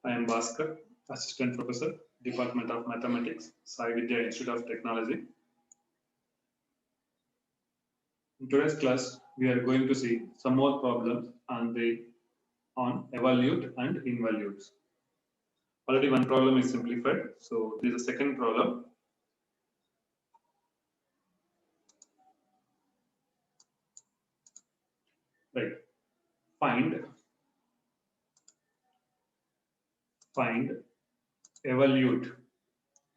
I am Bhaskar, Assistant Professor, Department of Mathematics, Sai Vidya Institute of Technology. In today's class, we are going to see some more problems on evolute and involutes. Already one problem is simplified, so this is the second problem. Right. Find evolute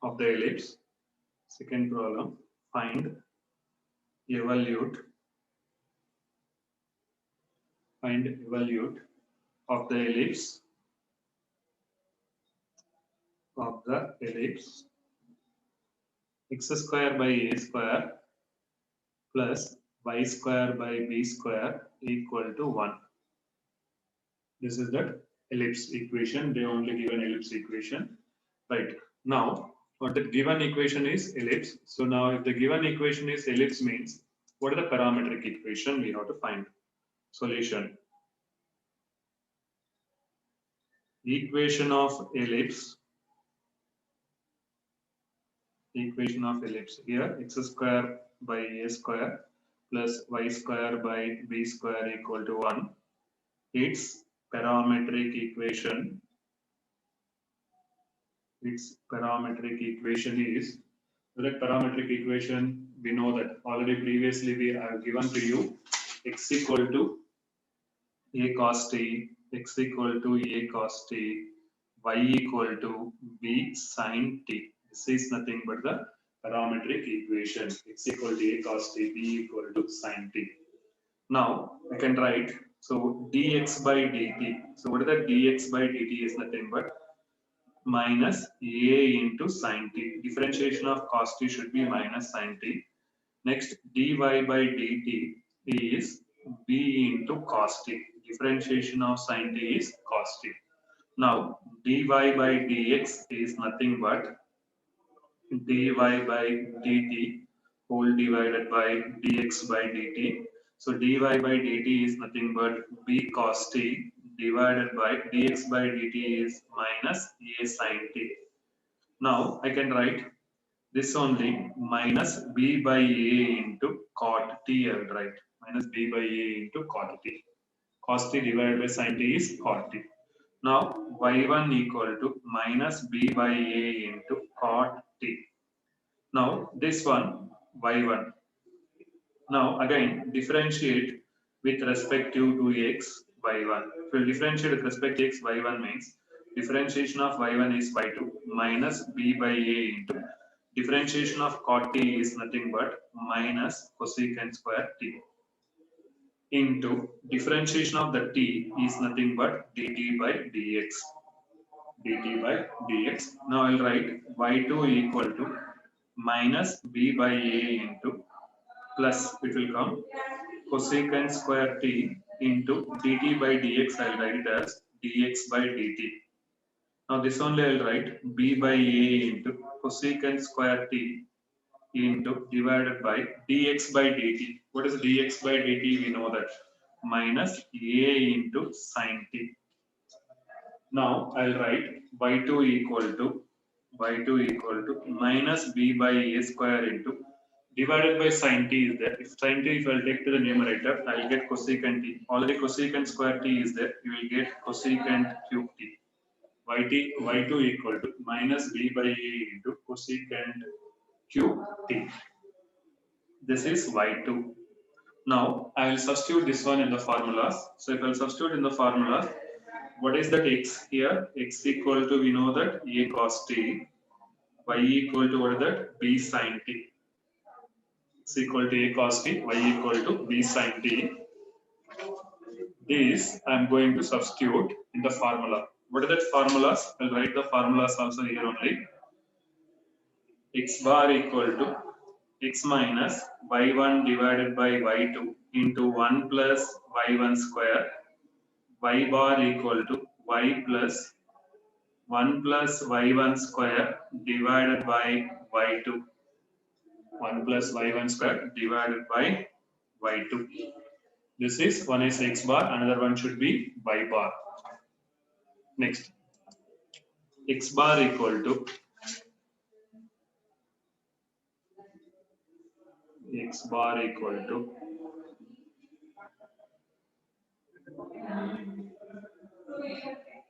of the ellipse. Second problem, find evolute of the ellipse x square by a square plus y square by b square equal to 1. This is the ellipse equation. They only give an ellipse equation. Right. Now, what the given equation is ellipse. So now if the given equation is ellipse means what is the parametric equation we have to find? Solution. Equation of ellipse. Here x square by a square plus y square by b square equal to 1. Its parametric equation. Its parametric equation is that parametric equation. We know that already previously we have given to you x equal to a cos t, x equal to a cos t, y equal to b sin t. This is nothing but the parametric equation. X equal to a cos t, b equal to sin t. Now I can write so dx by dt. So what is that? Dx by dt is nothing but minus a into sin t. Differentiation of cos t should be minus sin t. Next, dy by dt is b into cos t. Differentiation of sin t is cos t. Now, dy by dx is nothing but dy by dt whole divided by dx by dt. So, dy by dt is nothing but b cos t divided by dx by dt is minus a sin t. Now, I can write this only minus b by a into cot t. I will write minus b by a into cot t. Cos t divided by sin t is cot t. Now y1 equal to minus b by a into cot t. Now this one y1. Now again differentiate with respect to x y1. If you differentiate with respect to x y1 means differentiation of y1 is y2 minus b by a into differentiation of cot t is nothing but minus cosecant square t into differentiation of the t is nothing but dt by dx. Now I'll write y2 equal to minus b by a into plus it will come cosecant square t into dt by dx. I'll write it as dx by dt. Now this only I'll write b by a into cosecant square t into divided by dx by dt. What is dx by dt? We know that minus a into sin t. Now I'll write y2 equal to minus b by a square into divided by sin t is there. If sin t, if I'll take to the numerator, I'll get cosecant t. Already cosecant square t is there. You will get cosecant cube t. y2 equal to minus b by a into cosecant cube t. This is y2. Now I will substitute this one in the formulas. So if I will substitute in the formulas, what is that x here? X equal to, we know that a cos t, y equal to what is that? B sin t. X equal to a cos t, y equal to b sin t. This I am going to substitute in the formula. What are that formulas? I will write the formulas also here only. X bar equal to x minus y1 divided by y2 into 1 plus y1 square, y bar equal to y plus 1 plus y1 square divided by y2. 1 plus y1 square divided by y2. This is one is x bar, another one should be y bar. Next, x bar equal to x bar equal to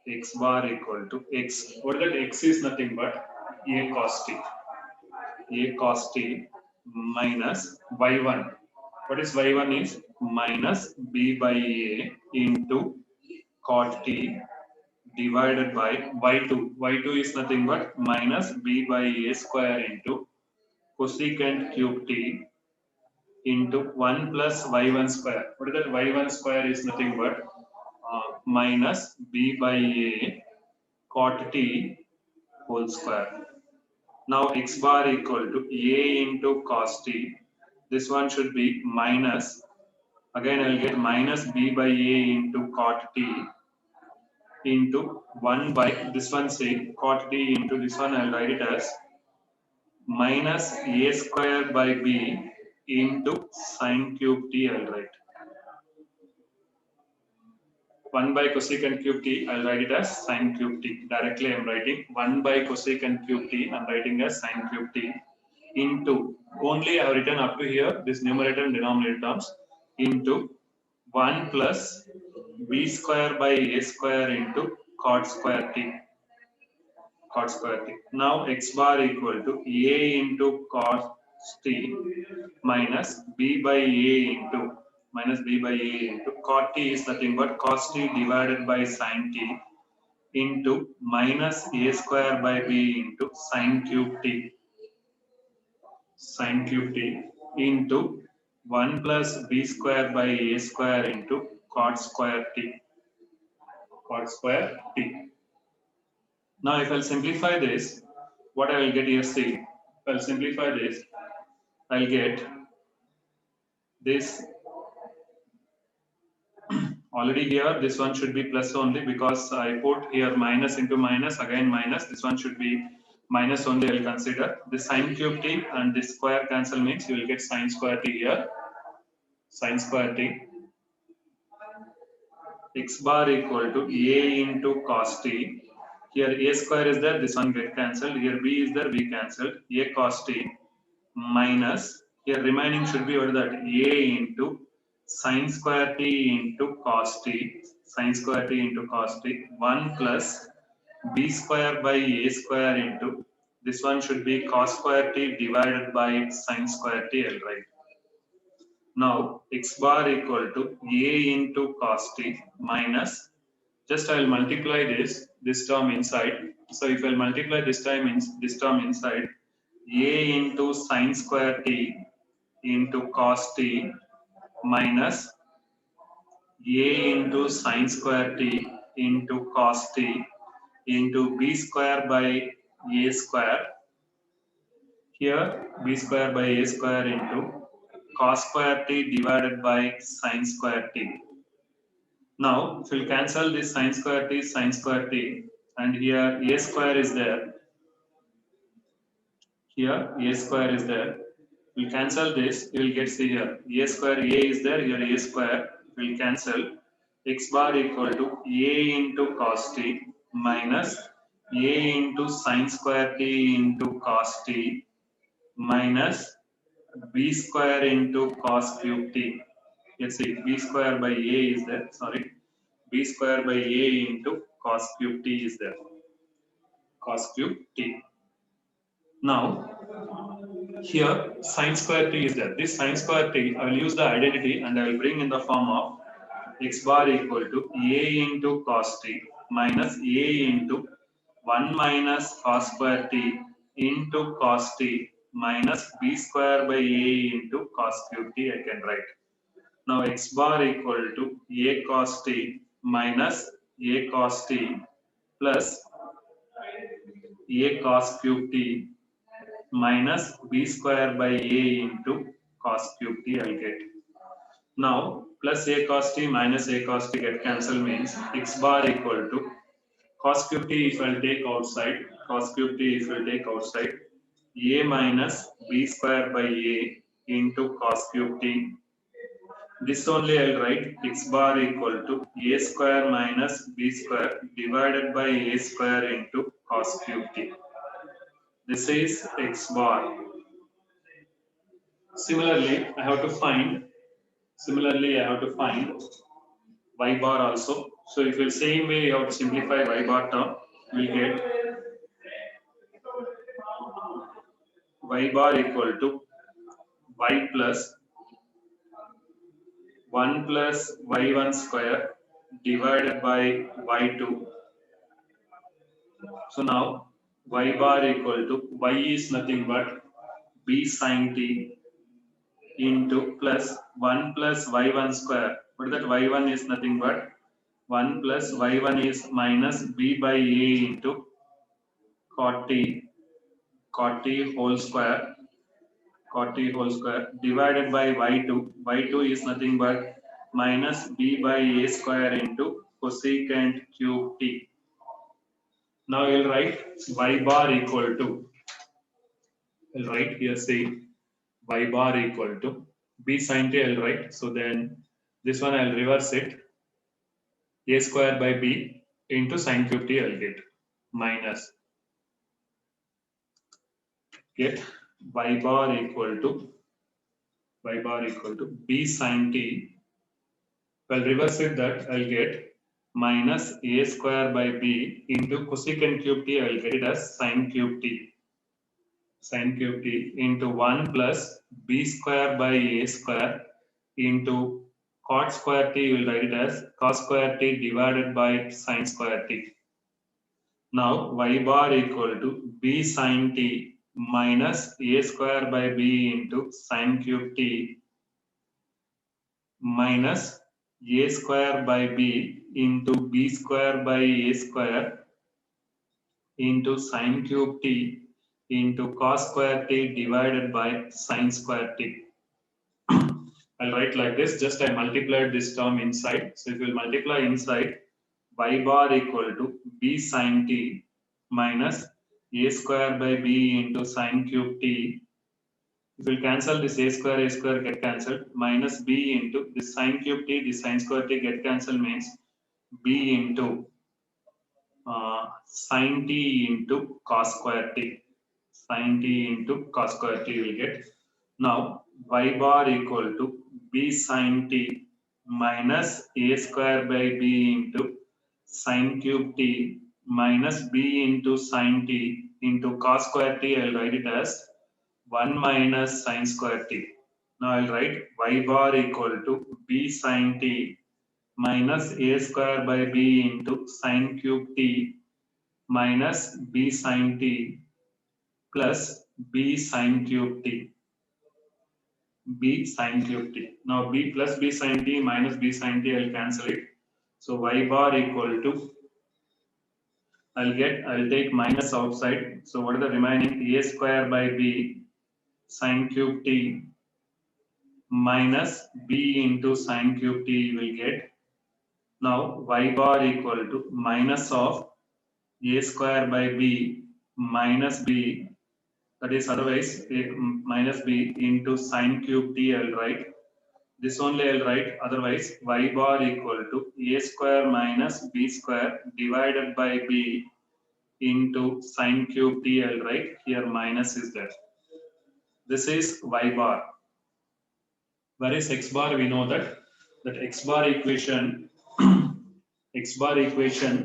x bar equal to x. What is that? X is nothing but a cos t. A cos t minus y1. What is y1 is minus b by a into cot t divided by y2. Y2 is nothing but minus b by a square into cosecant cube t into 1 plus y1 square. What is that? Y1 square is nothing but minus b by a cot t whole square. Now x bar equal to a into cos t. This one should be minus. Again, I'll get minus b by a into cot t into 1 by this one say cot t into this one. I'll write it as minus a square by b into sine cube t. I'll write 1 by cosecant cube t. I'll write it as sine cube t. Directly I'm writing 1 by cosecant cube t. I'm writing as sine cube t into only I have written up to here this numerator and denominator terms into 1 plus b square by a square into cot square t. Cot square t. Now x bar equal to a into cos t minus b by a into cot t is nothing but cos t divided by sin t into minus a square by b into sine cube t into 1 plus b square by a square into cot square t. Now if I'll simplify this, what I will get here, see, if I'll simplify this, I'll get this already here, this one should be plus only because I put here minus into minus, again minus, this one should be minus only. I'll consider the sine cube t and this square cancel means you will get sine square t here, sine square t. X bar equal to a into cos t. Here a square is there, this one get cancelled. Here b is there, b cancelled. A cos t minus, here remaining should be what is that? A into sine square t into cos t. Sine square t into cos t. 1 plus b square by a square into, this one should be cos square t divided by sine square t, I'll write. Now x bar equal to a into cos t minus, just I will multiply this term inside. So if I multiply this term inside, a into sine square t into cos t minus a into sine square t into cos t into b square by a square. Here b square by a square into cos square t divided by sine square t. Now, if we cancel this sine square t, and here a square is there. Here a square is there. We'll cancel this. You will get, see here a square, a is there. Here a square. We'll cancel. X bar equal to a into cos t minus a into sine square t into cos t minus b square into cos cube t. Let's see, b square by a is there. Sorry. B square by a into cos cube t is there. Cos cube t. Now, here sine square t is there. This sine square t, I will use the identity and I will bring in the form of x bar equal to a into cos t minus a into 1 minus cos square t into cos t minus b square by a into cos cube t, I can write. Now x bar equal to a cos t minus a cos t plus a cos cube t minus b square by a into cos cube t, I'll get. Now plus a cos t minus a cos t get cancelled means x bar equal to cos cube t if I'll take outside, a minus b square by a into cos cube t. This only I'll write x bar equal to a square minus b square divided by a square into cos cube t. This is x bar. Similarly, I have to find y bar also. So if you same way you have to simplify y bar term, we get y bar equal to y plus 1 plus y1 square divided by y2. So now y bar equal to y is nothing but b sin t into plus 1 plus y1 square. What is that? Y1 is nothing but 1 plus y1 is minus b by a into cot t whole square divided by y2. y2 is nothing but minus b by a square into cosecant cube t. Now you'll write y bar equal to, I'll write here say y bar equal to b sin t, I'll write. So then this one I'll reverse it. A square by b into sin cube t I'll get minus get y bar equal to b sin t. Well, reverse it, that I'll get minus a square by b into cosecant cube t. I'll get it as sin cube t into 1 plus b square by a square into cot square t. We'll write it as cos square t divided by sin square t. Now y bar equal to b sin t minus a square by b into sin cube t minus a square by b into b square by a square into sin cube t into cos square t divided by sin square t. I'll write like this, just I multiplied this term inside. So if you multiply inside, y bar equal to b sin t minus a square by b into sin cube t. If you cancel this a square get cancelled, minus b into this sin cube t, this sin square t get cancelled, means b into sin t into cos square t. Sin t into cos square t will get. Now y bar equal to b sin t minus a square by b into sin cube t minus b into sin t into cos square t. I'll write it as 1 minus sin square t. Now I'll write y bar equal to b sin t minus a square by b into sin cube t minus b sin t plus b sin cube t. Now b plus b sin t minus b sin t, I'll cancel it. So y bar equal to, I'll take minus outside. So what is the remaining? A square by b sin cube t minus b into sin cube t will get. Now y bar equal to minus of a square by b minus b, that is otherwise minus b into sin cube t. I'll write this only, I'll write otherwise y bar equal to a square minus b square divided by b into sin cube t. I'll write here minus is there. This is y bar. Where is x bar? We know that x bar equation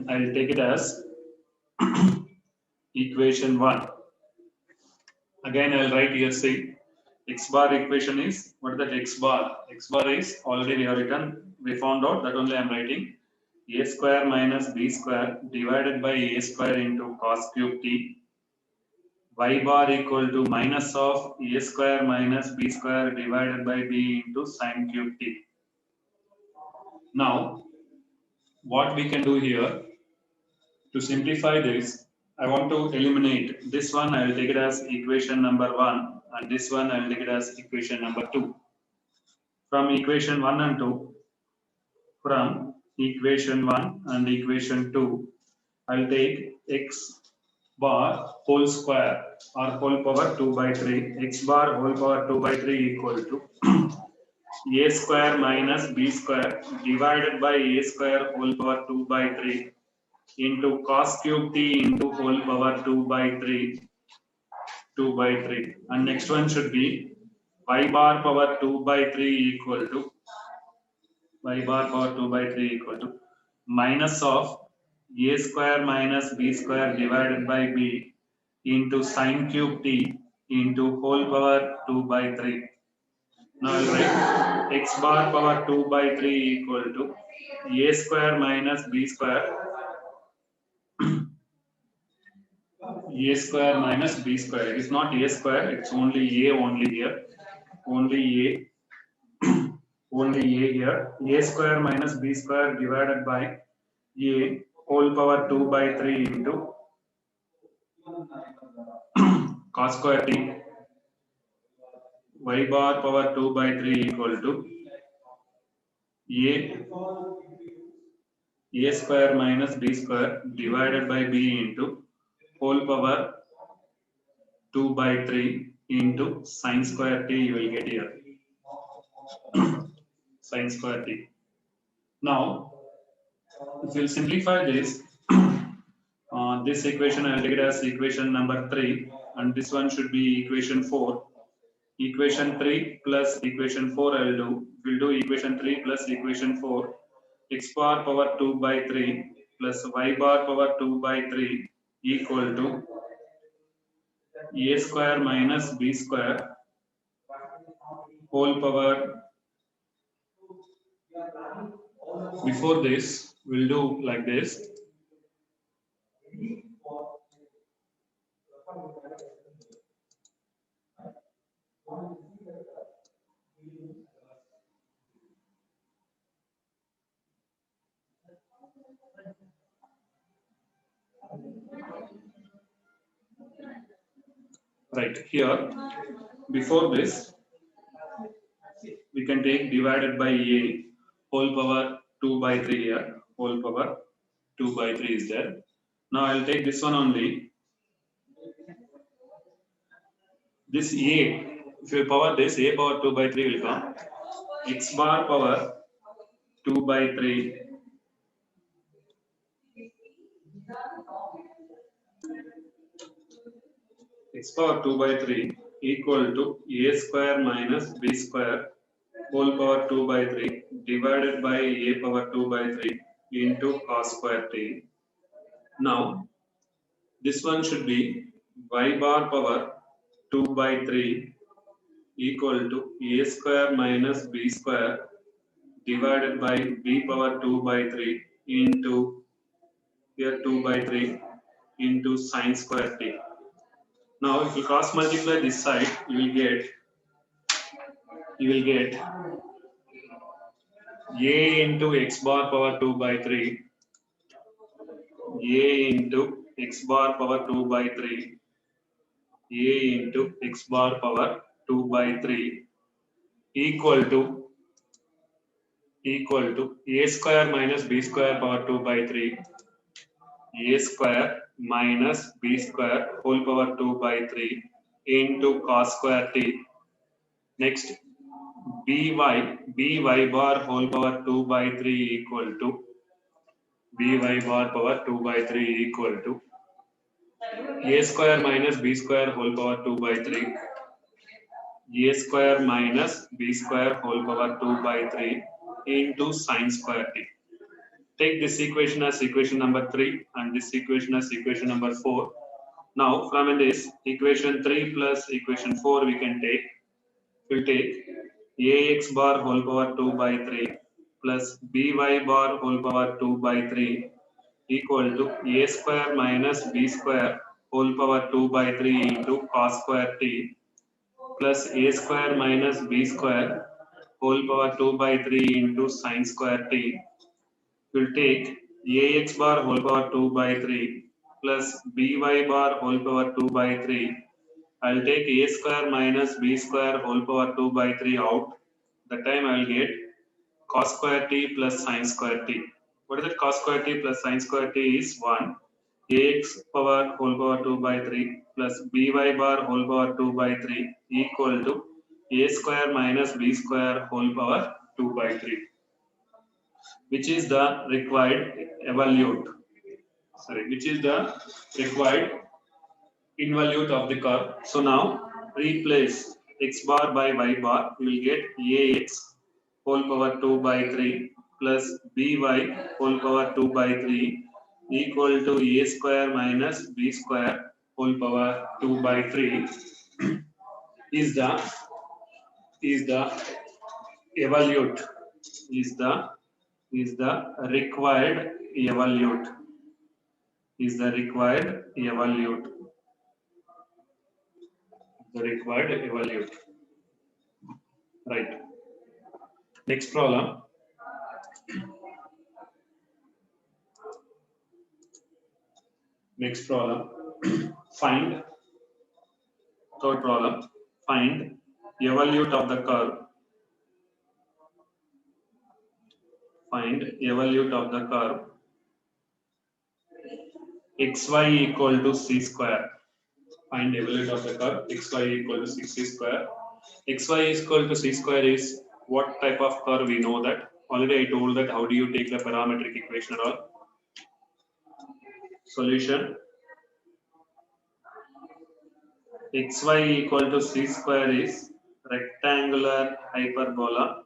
I'll take it as equation 1. Again I'll write here, say x bar equation is, what is that x bar? X bar is already we have written, we found out, that only I'm writing a square minus b square divided by a square into cos cube t. Y bar equal to minus of a square minus b square divided by b into sin cube t. Now what we can do here to simplify this, I want to eliminate this one. I will take it as equation number 1, and this one I will take it as equation number 2. From equation 1 and 2, from equation 1 and equation 2, I will take x bar whole square or whole power 2 by 3. X bar whole power 2 by 3 equal to a square minus b square divided by a square whole power 2 by 3 into cos cube t into whole power 2 by 3, 2 by 3. And next one should be y bar power 2 by 3 equal to y bar power 2 by 3 equal to minus of a square minus b square divided by b into sine cube t into whole power 2 by 3. Now I'll write x bar power 2 by 3 equal to a square minus b square, a square minus b square. It is not a square, it's only a only here. Only a, only a here. A square minus b square divided by a whole power 2 by 3 into cos square t, y bar power 2 by 3 equal to a square minus b square divided by b into whole power 2 by 3 into sine square t you will get here. Sine square t. Now, if you simplify this, this equation I will take it as equation number 3 and this one should be equation 4. Equation 3 plus equation 4 I will do. We'll do equation 3 plus equation 4. X bar power 2 by 3 plus y bar power 2 by 3 equal to a square minus b square whole power. Before this, we'll do like this. Right here, before this, we can take divided by a whole power 2 by 3 here. Whole power 2 by 3 is there. Now I'll take this one only. This a, if you power this, a power 2 by 3 will come. X bar power 2 by 3 x power 2 by 3 equal to a square minus b square whole power 2 by 3 divided by a power 2 by 3 into cos square t. Now, this one should be y bar power 2 by 3 equal to a square minus b square divided by b power 2 by 3 into here 2 by 3 into sine square t. Now, if you cross multiply this side, you will get a into x bar power 2 by 3, a into x bar power 2 by 3, a into x bar power 2 by 3 equal to a square minus b square power 2 by 3, a square minus b square whole power 2 by 3 into cos square t. Next, by bar whole power 2 by 3 equal to by bar power 2 by 3 equal to a square minus b square whole power 2 by 3, a square minus b square whole power 2 by 3 into sine square t. Take this equation as equation number 3 and this equation as equation number 4. Now, from this equation 3 plus equation 4 we can take, we'll take ax bar whole power 2 by 3 plus by bar whole power 2 by 3 equal to a square minus b square whole power 2 by 3 into cos square t plus a square minus b square whole power 2 by 3 into sine square t. We'll take ax bar whole power 2 by 3 plus by bar whole power 2 by 3. I'll take a square minus b square whole power 2 by 3 out. That time I'll get cos square t plus sine square t. What is that? Cos square t plus sine square t is 1. Ax power whole power 2 by 3 plus by bar whole power 2 by 3 equal to a square minus b square whole power 2 by 3. Which is the required evolute. which is the required involute of the curve. So now replace x bar by y bar, you will get ax whole power 2 by 3 plus by whole power 2 by 3 equal to a square minus b square whole power 2 by 3 is the evolute, is the required evolute, is the required evolute, right. Next problem, find, third problem, find evolute of the curve, find evolute of the curve xy equal to c square. Find evolute of the curve xy equal to 6c square. Xy is equal to c square is what type of curve? We know that. Already I told that how do you take the parametric equation at all. Solution, xy equal to c square is rectangular hyperbola,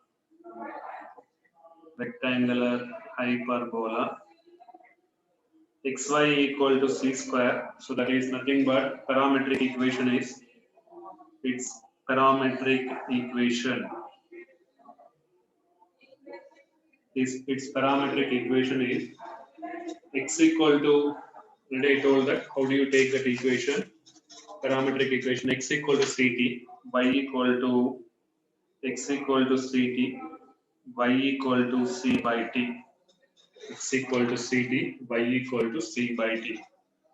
xy equal to c square, so that is nothing but parametric equation is, its parametric equation is, x equal to, already I told that how do you take that equation, parametric equation, x equal to ct, y equal to x equal to ct, y equal to c by t, x equal to ct, y equal to c by t.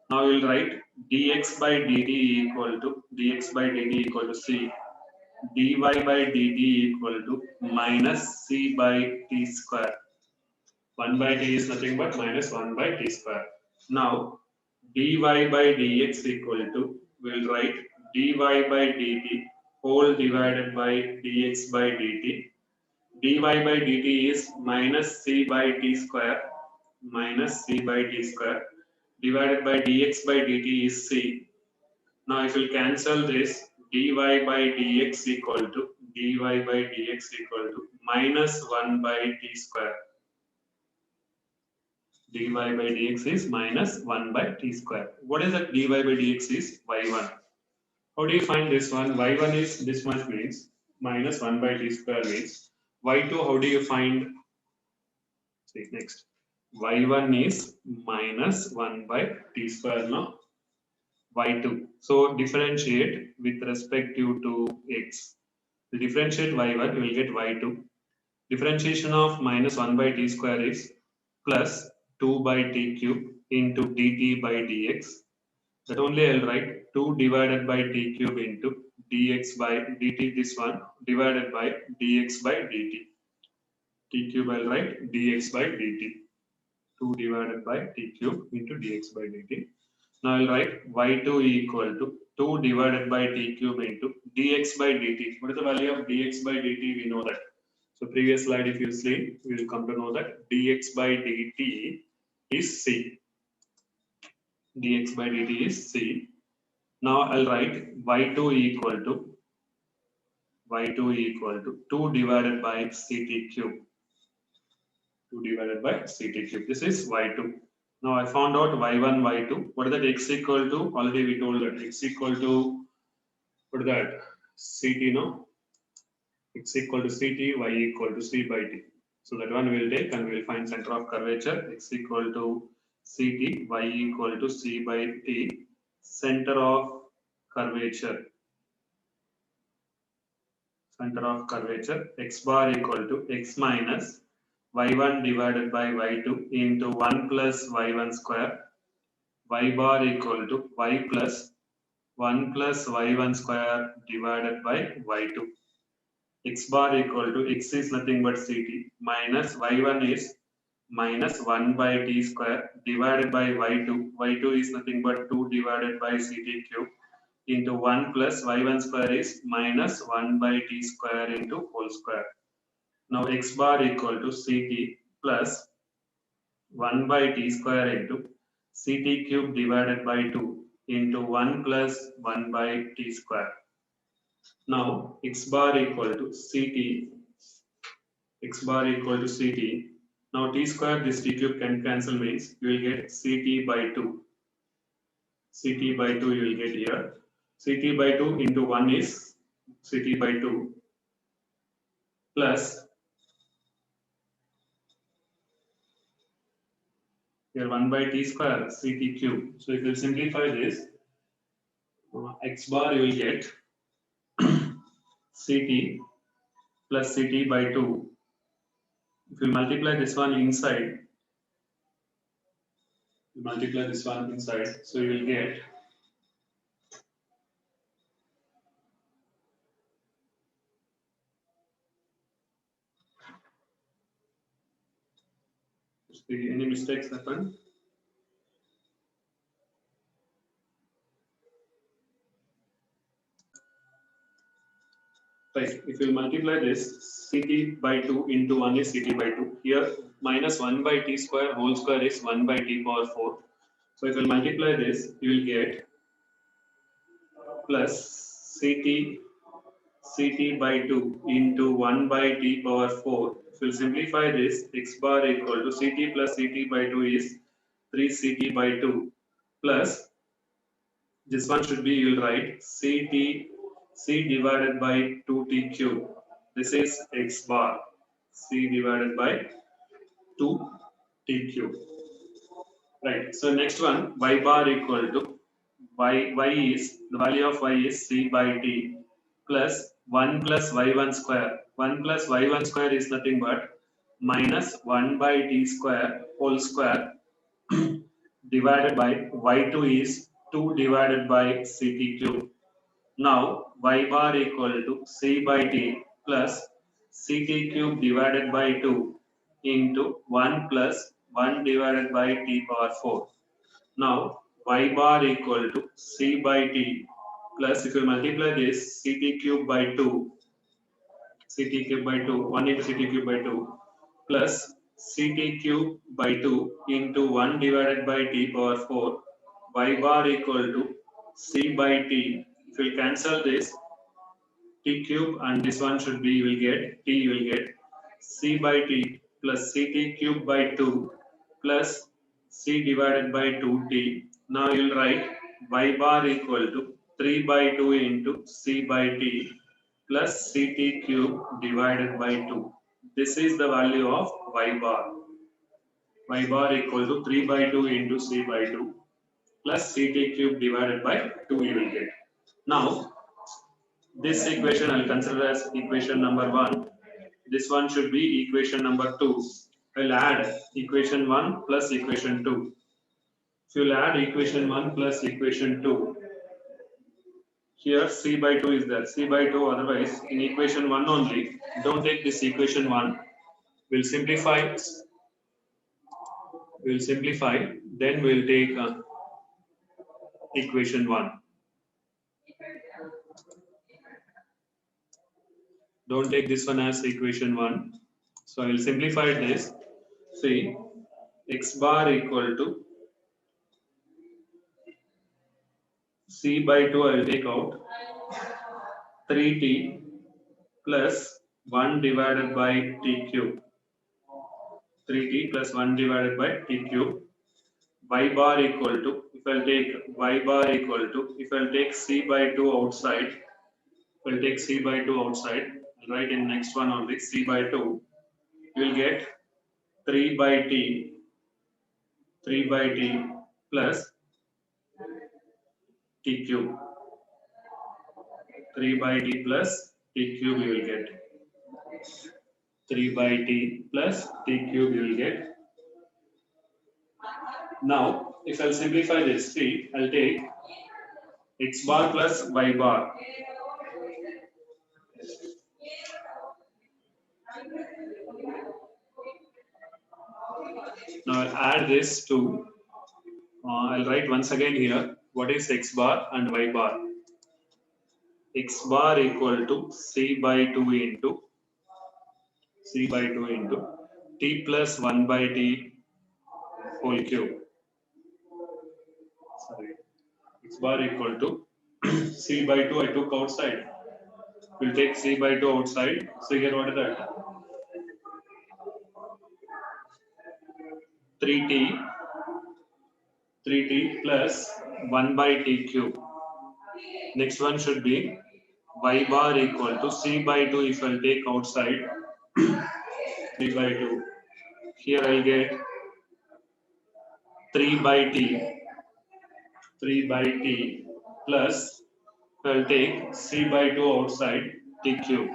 Now we will write dx by dt equal to c, dy by dt equal to minus c by t square. 1 by t is nothing but minus 1 by t square. Now dy by dx equal to, we will write dy by dt whole divided by dx by dt. Dy by dt is minus c by t square, divided by dx by dt is c. Now if you cancel this, dy by dx equal to minus 1 by t square. Dy by dx is minus 1 by t square. What is that? Dy by dx is y1. How do you find this one? Y1 is this much, means minus 1 by t square means y2. How do you find? See next. Y1 is minus 1 by t square, no? Y2. So differentiate with respect to x. To differentiate y1, you will get y2. Differentiation of minus 1 by t square is plus 2 by t cube into dt by dx. That only I will write 2 divided by t cube into dx by dt, this one divided by dx by dt. T cube I will write dx by dt. 2 divided by t cube into dx by dt. Now I will write y2 equal to 2 divided by t cube into dx by dt. What is the value of dx by dt? We know that. So previous slide if you see, we will come to know that dx by dt is c. Dx by dt is c. Now I'll write y2 equal to 2 divided by ct cube. 2 divided by ct cube. This is y2. Now I found out y1, y2. What is that? X equal to, already we told that x equal to, what is that? Ct, no? X equal to ct, y equal to c by t. So that one we will take and we will find center of curvature. X equal to ct, y equal to c by t. Center of curvature. X bar equal to x minus y1 divided by y2 into 1 plus y1 square. Y bar equal to y plus 1 plus y1 square divided by y2. X bar equal to, x is nothing but ct, minus y1 is minus 1 by t square divided by y2. Y2 is nothing but 2 divided by ct cube into 1 plus y1 square is minus 1 by t square into whole square. Now x bar equal to ct plus 1 by t square into Ct cube divided by 2 into 1 plus 1 by t square. Now x bar equal to Ct, x bar equal to Ct. Now t square, this t cube can cancel, means you will get Ct by 2. Ct by 2 you will get here. Ct by 2 into 1 is Ct by 2 plus here 1 by t square Ct cube. So if you simplify this, x bar you will get Ct plus Ct by 2. If you multiply this one inside, so you will get any mistakes happen. Right, if you multiply this, Ct by 2 into 1 is Ct by 2. Here, minus 1 by t square whole square is 1 by t power 4. So if you multiply this, you will get plus Ct by 2 into 1 by t power 4. If you simplify this, x bar equal to Ct plus Ct by 2 is 3 Ct by 2 plus this one should be, you will write C divided by 2t cube. This is x bar. C divided by 2t cube. Right. So next one, y bar equal to y is, the value of y is c by t plus 1 plus y1 square. 1 plus y1 square is nothing but minus 1 by t square whole square divided by y2 is 2 divided by ct cube. Now y bar equal to c by t plus ct cube divided by 2 into 1 plus 1 divided by t power 4. Now y bar equal to c by t plus, if you multiply this, ct cube by 2, ct cube by 2, 1 into ct cube by 2 plus ct cube by 2 into 1 divided by t power 4, y bar equal to c by t. If you cancel this, t cube and this one should be, you will get t, you will get c by t plus ct cube by 2 plus c divided by 2t. Now you will write y bar equal to 3 by 2 into c by t plus ct cube divided by 2. This is the value of y bar. Y bar equal to 3 by 2 into c by 2 plus ct cube divided by 2 you will get. Now this equation I will consider as equation number 1. This one should be equation number 2. I will add equation 1 plus equation 2. If you will add equation 1 plus equation 2, here c by 2 is there, c by 2, otherwise in equation 1 only, don't take this equation 1. We'll simplify, then we'll take equation 1. Don't take this one as equation 1. So I will simplify this. See, x bar equal to c by 2, I will take out 3t plus 1 divided by t cube. 3t plus 1 divided by t cube. Y bar equal to, if I'll take y bar equal to, if I'll take c by 2 outside, I'll take c by 2 outside, I'll write in next one only c by 2, you will get 3 by t plus t cube. 3 by t plus t cube you will get. 3 by t plus t cube you will get. Now, if I'll simplify this, see, I'll take x bar plus y bar. Now I'll add this to, I'll write once again here, what is x bar and y bar. X bar equal to c by 2 into t plus 1 by t whole cube. sorry, x bar equal to c by 2 I took outside. We'll take c by 2 outside. So here what is that? 3t 3t plus 1 by t cube. Next one should be y bar equal to c by 2 if I'll take outside 3 by 2. Here I'll get 3 by t plus I'll take c by 2 outside t cube.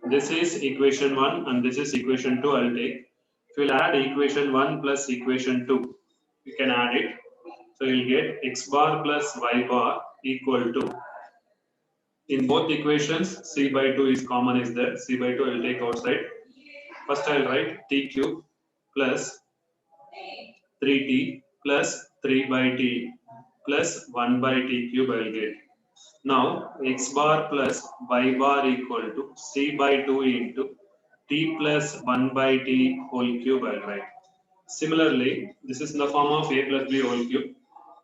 This is equation 1 and this is equation 2 I'll take. If you'll add equation 1 plus equation 2, you can add it. So you'll get x bar plus y bar equal to, in both equations c by 2 is common is there, c by 2 I'll take outside. First I'll write t cube plus 3t plus 3 by t plus 1 by t cube I'll get. Now x bar plus y bar equal to c by 2 into t plus 1 by t whole cube I'll write. Similarly, this is in the form of a plus b whole cube.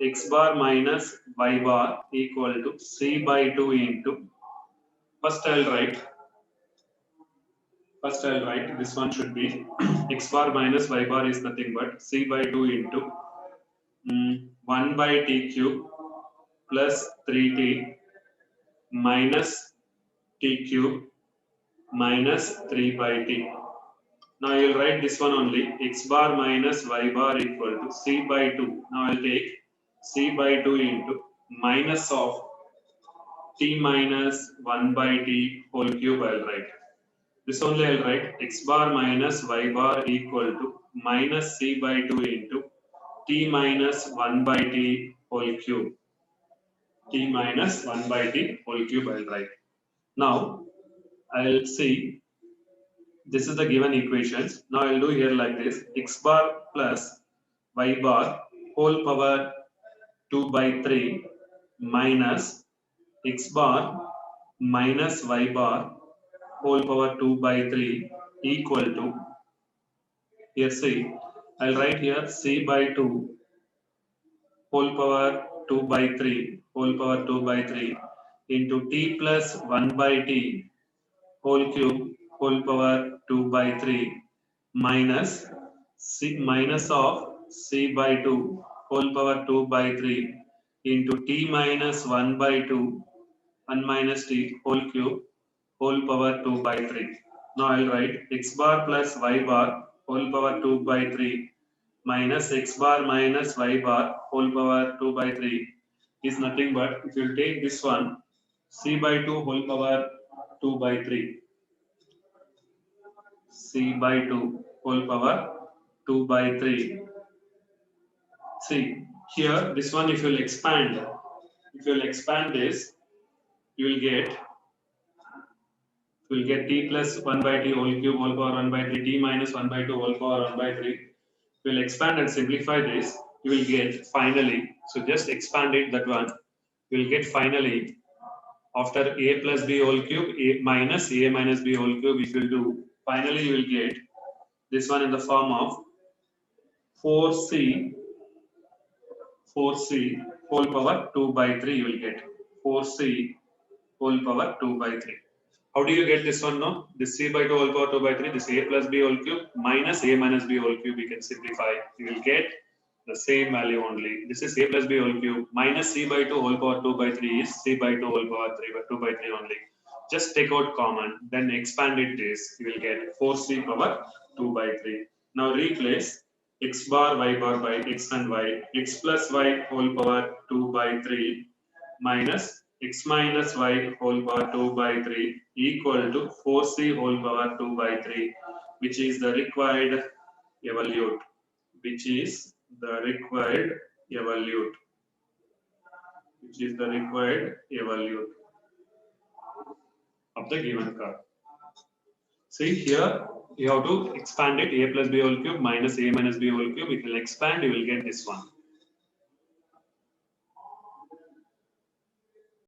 X bar minus y bar equal to c by 2 into, first I'll write this one should be x bar minus y bar is nothing but c by 2 into 1 by t cube plus 3t minus t cube minus 3 by t. Now you'll write this one only, x bar minus y bar equal to c by 2. Now I'll take c by 2 into minus of t minus 1 by t whole cube I'll write. This only I'll write x bar minus y bar equal to minus c by 2 into t minus 1 by t whole cube. T minus 1 by t whole cube I'll write. Now I'll see, this is the given equations. Now I'll do here like this, x bar plus y bar whole power 2 by 3 minus x bar minus y bar whole power 2 by 3 equal to, here see, I'll write here c by 2 whole power 2 by 3 whole power 2 by 3 into t plus 1 by t whole cube whole power 2 by 3 minus c minus of c by 2 whole power 2 by 3 into t minus 1 by 2 1 minus t whole cube whole power 2 by 3. Now I'll write x bar plus y bar whole power 2 by 3 minus x bar minus y bar whole power 2 by 3 is nothing but, if you take this one, c by 2 whole power 2 by 3, c by 2 whole power 2 by 3. See, here this one if you'll expand this, you will get t plus 1 by t whole cube whole power 1 by 3, t minus 1 by 2 whole power 1 by 3. We'll expand and simplify this. You will get finally, so just expand it, that one. You will get finally, after a plus b whole cube, a minus b whole cube, if you do, finally you will get this one in the form of 4c whole power 2 by 3, you will get 4c whole power 2 by 3. How do you get this one now? This c by 2 whole power 2 by 3, this a plus b whole cube minus a minus b whole cube, we can simplify. You will get the same value only. This is a plus b whole cube minus c by 2 whole power 2 by 3 is c by 2 whole power 3 by 2 by 3 only. Just take out common, then expand it this. You will get 4c power 2 by 3. Now replace x bar y bar by x and y, x plus y whole power 2 by 3 minus x minus y whole power 2 by 3 equal to 4c whole power 2 by 3, which is the required evolute, of the given curve. See here, you have to expand it, a plus b whole cube minus a minus b whole cube. If you will expand, you will get this one.